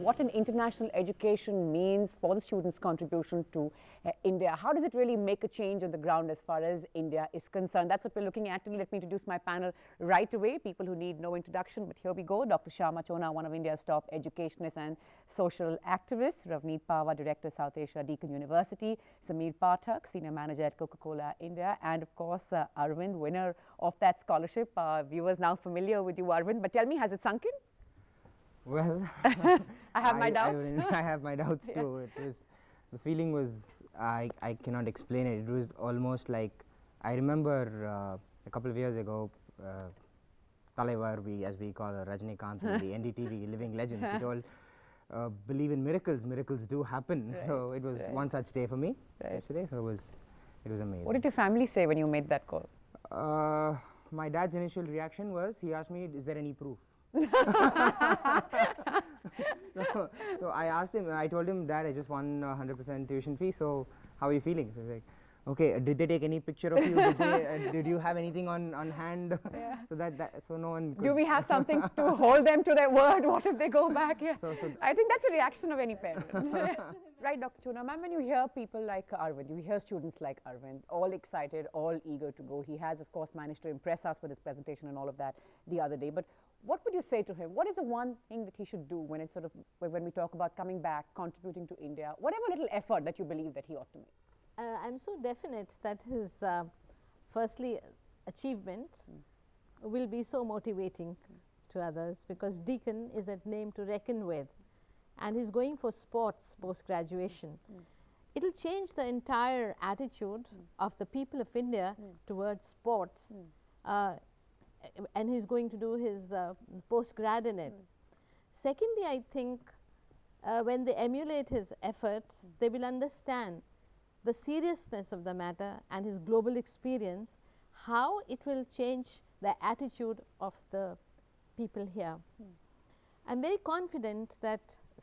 what an international education means for the students' contribution to India. How does it really make a change on the ground as far as India is concerned? That's what we're looking at today. Let me introduce my panel right away, people who need no introduction, but here we go. Dr. Shyama Chona, one of India's top educationists and social activists. Ravneet Pahwa, Director, South Asia, Deakin University. Sameer Pathak, Senior Manager at Coca-Cola India. And of course, Arvind, winner of that scholarship. Viewers now familiar with you, Arvind, but tell me, has it sunk in? Well, I have my doubts. I have my doubts too. It was, the feeling was, I cannot explain it. It was almost like, I remember a couple of years ago, Talaivar, as we call Rajinikanth, in the NDTV Living Legends, he told, believe in miracles, miracles do happen. Right. So it was one such day for me yesterday, so it was amazing. What did your family say when you made that call? My dad's initial reaction was, he asked me, is there any proof? so I asked him, I told him, Dad, I just won 100% tuition fee, so how are you feeling? So he's like, okay, did they take any picture of you? Did you have anything on hand? Yeah. So no one could. Do we have something to hold them to their word? What if they go back? Yeah. So I think that's a reaction of any parent. Right, Dr. Chona, ma'am, when you hear people like Arvind, you hear students like Arvind, all excited, all eager to go. He has, of course, managed to impress us with his presentation and all of that the other day. But what would you say to him? What is the one thing that he should do when it's when we talk about coming back, contributing to India, whatever little effort that you believe that he ought to make? I'm so definite that his, firstly, achievement will be so motivating to others, because Deakin is a name to reckon with, and he's going for sports post-graduation. It'll change the entire attitude of the people of India towards sports, and he's going to do his post-grad in it. Secondly, I think when they emulate his efforts, they will understand the seriousness of the matter and his global experience, how it will change the attitude of the people here. I'm very confident that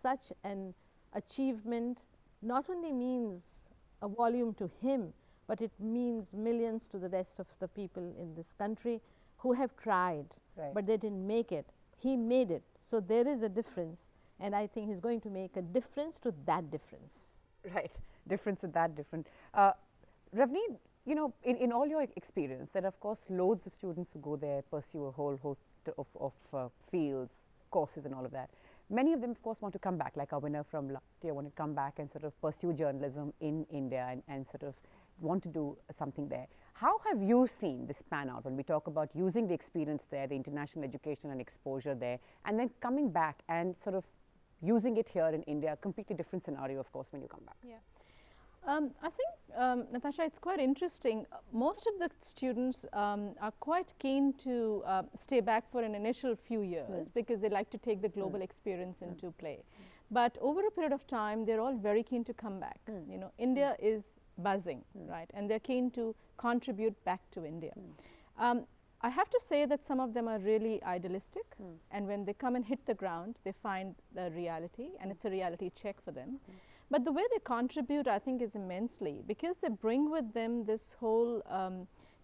such an achievement not only means a volume to him, but it means millions to the rest of the people in this country who have tried, but they didn't make it. He made it. So there is a difference, and I think he's going to make a difference to that difference. Right, difference to that different. Ravneet, you know, in all your experience, there are of course loads of students who go there, pursue a whole host of fields, courses and all of that. Many of them of course want to come back, like our winner from last year wanted to come back and sort of pursue journalism in India and sort of want to do something there. How have you seen this pan out when we talk about using the experience there, the international education and exposure there, and then coming back and sort of using it here in India, a completely different scenario, of course, when you come back? Yeah. I think, Natasha, it's quite interesting. Most of the students are quite keen to stay back for an initial few years because they like to take the global experience into play. But over a period of time, they're all very keen to come back. You know, India is buzzing, right? And they're keen to contribute back to India. I have to say that some of them are really idealistic, and when they come and hit the ground, they find the reality, and it's a reality check for them. But the way they contribute, I think, is immensely, because they bring with them this whole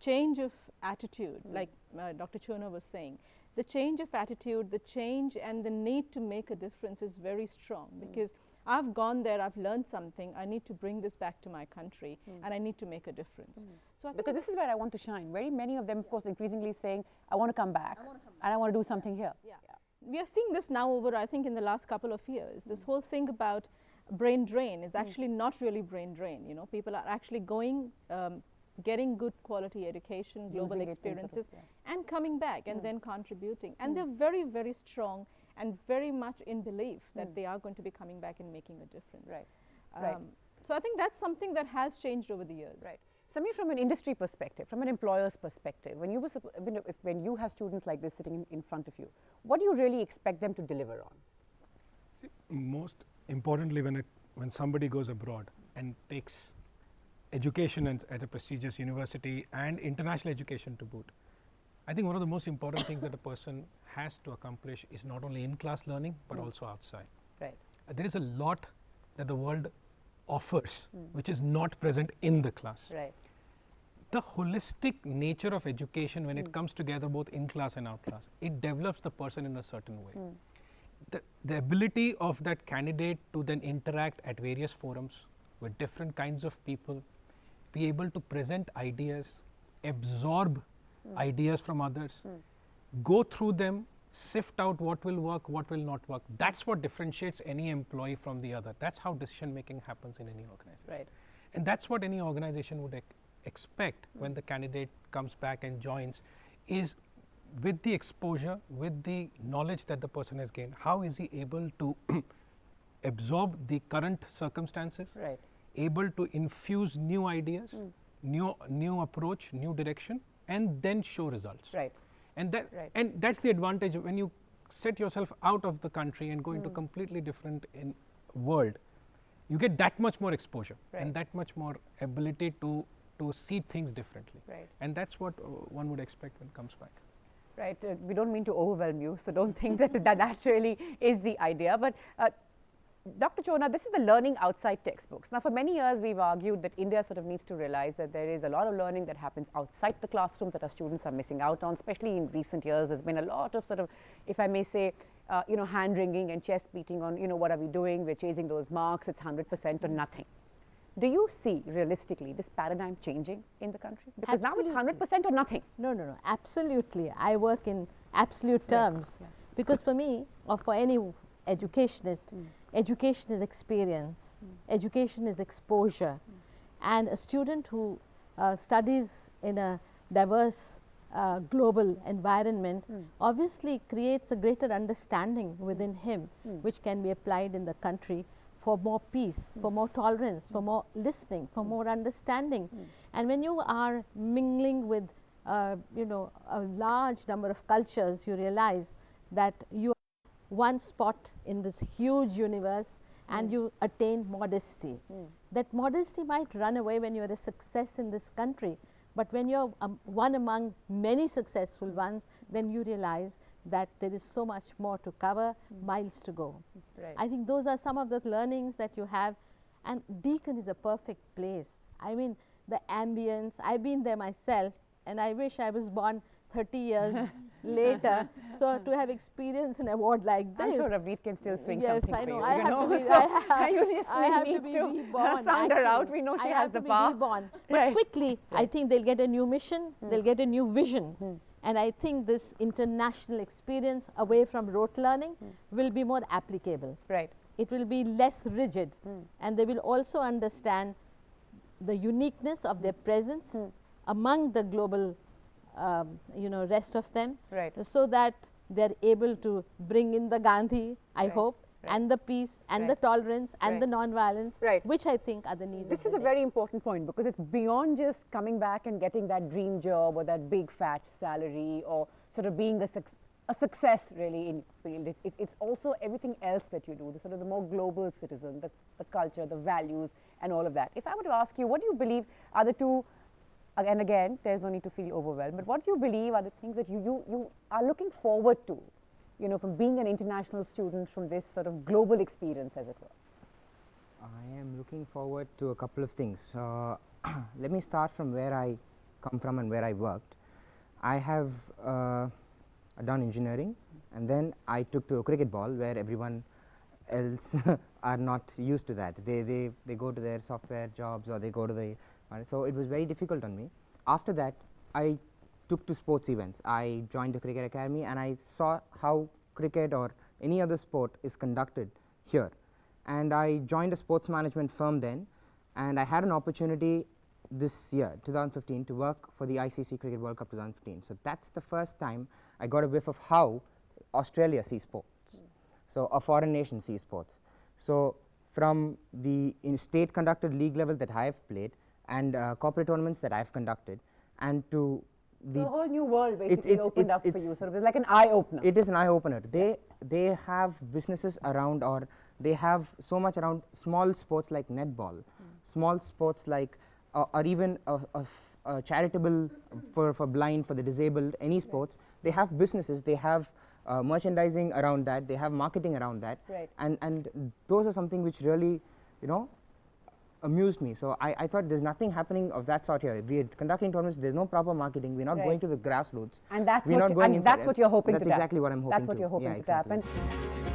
change of attitude, like Dr. Chona was saying. The change of attitude, the change and the need to make a difference is very strong, because I've gone there, I've learned something, I need to bring this back to my country, and I need to make a difference. So because this is where I want to shine. Very many of them, of course, increasingly saying, I want to come back, and I want to do something here. We are seeing this now over, I think, in the last couple of years. This whole thing about brain drain is actually not really brain drain. You know, people are actually going, getting good quality education, global experiences, and coming back and then contributing. And they're very, very strong and very much in belief that they are going to be coming back and making a difference. Right. So I think that's something that has changed over the years. Right. Sameer, from an industry perspective, from an employer's perspective, when you have students like this sitting in front of you, what do you really expect them to deliver on? See, most importantly, when somebody goes abroad and takes education at a prestigious university and international education to boot, I think one of the most important things that a person has to accomplish is not only in-class learning, but also outside. Right. There is a lot that the world offers, which is not present in the class. Right. The holistic nature of education, when it comes together both in class and out class, it develops the person in a certain way. the ability of that candidate to then interact at various forums with different kinds of people, be able to present ideas, absorb ideas from others, go through them, sift out what will work, what will not work. That's what differentiates any employee from the other. That's how decision making happens in any organization. Right. And that's what any organization would expect when the candidate comes back and joins, is with the exposure, with the knowledge that the person has gained, how is he able to absorb the current circumstances, Right. able to infuse new ideas, new approach, new direction, and then show results. Right. And that Right. and that's the advantage when you set yourself out of the country and go into completely different world. You get that much more exposure Right. and that much more ability to see things differently. Right. And that's what one would expect when it comes back. Right. We don't mean to overwhelm you, so don't think that really is the idea. But Dr. Chona, this is the learning outside textbooks. Now, for many years, we've argued that India sort of needs to realize that there is a lot of learning that happens outside the classroom that our students are missing out on, especially in recent years. There's been a lot of sort of, if I may say, hand wringing and chest beating on, what are we doing? We're chasing those marks. It's 100% or nothing. Do you see realistically this paradigm changing in the country? Because now it's 100% or nothing. No, no, no, absolutely. I work in absolute terms because for me or for any educationist, education is experience, education is exposure, and a student who studies in a diverse global environment obviously creates a greater understanding within him which can be applied in the country for more peace, for more tolerance, for more listening, for more understanding. And when you are mingling with a large number of cultures, you realize that you are one spot in this huge universe and you attain modesty. That modesty might run away when you are a success in this country, but when you are one among many successful ones, then you realize that there is so much more to cover, miles to go. Right. I think those are some of the learnings that you have, and Deakin is a perfect place. I mean, the ambience, I've been there myself, and I wish I was born 30 years later, so to have experienced an award like this. I'm sure Ravneet can still swing Yes, something I for know. you. I you have know, to be, so you just I have need to be reborn. sound her out. actually. We know she I has have the to power. be reborn. But Right. quickly, I think they'll get a new mission, they'll get a new vision. And I think this international experience away from rote learning will be more applicable. Right. It will be less rigid, and they will also understand the uniqueness of their presence among the global rest of them, Right. so that they're able to bring in the Gandhi, I Right. hope, Right. and the peace and the Right. tolerance and Right. the non-violence, Right. which I think are the needs This of is the a day. very important point because it's beyond just coming back and getting that dream job or that big fat salary or sort of being a success really in field. It's also everything else that you do, the sort of the more global citizen, the culture, the values and all of that. If I were to ask you, what do you believe are the two, and again, there's no need to feel overwhelmed, but what do you believe are the things that you are looking forward to, from being an international student, from this sort of global experience, as it were? I am looking forward to a couple of things. Let me start from where I come from and where I worked. I have done engineering, and then I took to a cricket ball where everyone else are not used to that. They go to their software jobs or they go to the so it was very difficult on me. After that, I took to sports events. I joined the cricket academy and I saw how cricket or any other sport is conducted here. And I joined a sports management firm then, and I had an opportunity this year, 2015, to work for the ICC Cricket World Cup 2015. So that's the first time I got a whiff of how Australia sees sports. So a foreign nation sees sports. So from the state conducted league level that I have played and corporate tournaments that I've conducted, and to So a whole new world basically it's- opened up for it's- you, sort of like an eye opener. it is an eye opener. They have businesses around, or they have so much around small sports like netball, small sports like or even a charitable for blind, for the disabled, any sports. They have businesses, they have merchandising around that, they have marketing around that. Right. And those are something which really amused me. So I thought there's nothing happening of that sort here. We are conducting tournaments, there's no proper marketing, we're not Right. going to the grassroots. And that's we're what not you, going and inside. that's what you're hoping That's to tap. exactly what I'm hoping That's what to. you're hoping Yeah, to tap. exactly. And